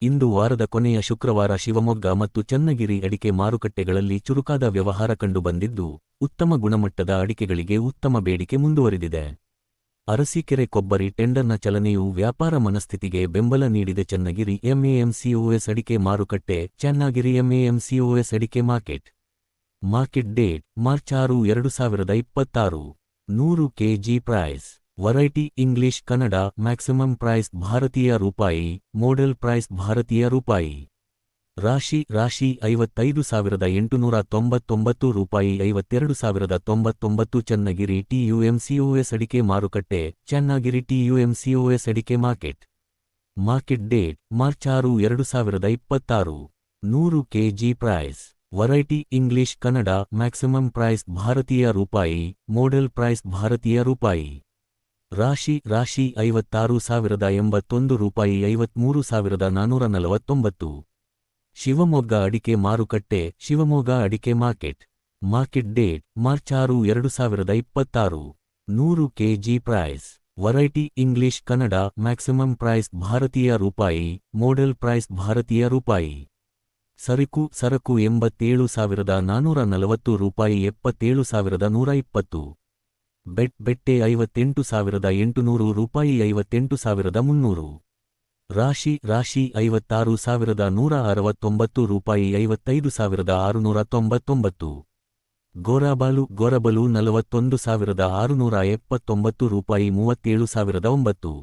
ಇಂದು ವಾರದ ಕೊನೆಯ ಶುಕ್ರವಾರ ಶಿವಮೊಗ್ಗ ಮತ್ತು ಚನ್ನಗಿರಿ ಅಡಿಕೆ ಮಾರುಕಟ್ಟೆಗಳಲ್ಲಿ ಚುರುಕಾದ ವ್ಯವಹಾರ ಕಂಡುಬಂದಿದ್ದು, ಉತ್ತಮ ಗುಣಮಟ್ಟದ ಅಡಿಕೆಗಳಿಗೆ ಉತ್ತಮ ಬೇಡಿಕೆ ಮುಂದುವರಿದಿದೆ. ಅರಸೀಕೆರೆ ಕೊಬ್ಬರಿ ಟೆಂಡರ್ನ ಚಲನೆಯು ವ್ಯಾಪಾರ ಮನಸ್ಥಿತಿಗೆ ಬೆಂಬಲ ನೀಡಿದೆ. ಚನ್ನಗಿರಿ ಎಂಎಎಂಸಿಒಎಸ್ ಅಡಿಕೆ ಮಾರುಕಟ್ಟೆ. ಚನ್ನಗಿರಿ ಎಂಎಎಂಸಿಒಎಸ್ ಅಡಿಕೆ market date March 6, 2026. 100 kg price. Variety English Kannada. Maximum price ಭಾರತೀಯ ರೂಪಾಯಿ. ಮೋಡೆಲ್ ಪ್ರೈಸ್ ಭಾರತೀಯ ರೂಪಾಯಿ. ರಾಶಿ 55,899 ರೂಪಾಯಿ. 52,099. ಚನ್ನಗಿರಿ ಟಿಯುಎಂಸಿಒಎಸ್ ಅಡಿಕೆ ಮಾರುಕಟ್ಟೆ. ಚನ್ನಗಿರಿ ಟಿಯುಎಂಸಿಒಎಸ್ ಅಡಿಕೆ market date March 6, 2026. 100 kg price. Variety English Kannada. Maximum price ಭಾರತೀಯ ರೂಪಾಯಿ. ಮೋಡೆಲ್ ಪ್ರೈಸ್ ಭಾರತೀಯ ರೂಪಾಯಿ. ರಾಶಿ 56,081 ರೂಪಾಯಿ. 53,449. ಶಿವಮೊಗ್ಗ ಅಡಿಕೆ ಮಾರುಕಟ್ಟೆ. ಶಿವಮೊಗ್ಗ ಅಡಿಕೆ market date March 6, 2026. 100 kg price. Variety English Kannada. Maximum price ಭಾರತೀಯ ರೂಪಾಯಿ. ಮೋಡೆಲ್ ಪ್ರೈಸ್ ಭಾರತೀಯ ರೂಪಾಯಿ. ಸರಕು 87,440 ರೂಪಾಯಿ. 77,120. ಬೆಟ್ಟೆ 58,800 ರೂಪಾಯಿ. 58,300. ರಾಶಿ 56,169 ರೂಪಾಯಿ. 55,699. ಗೊರಬಲು 41,679 ರೂಪಾಯಿ. 37,009.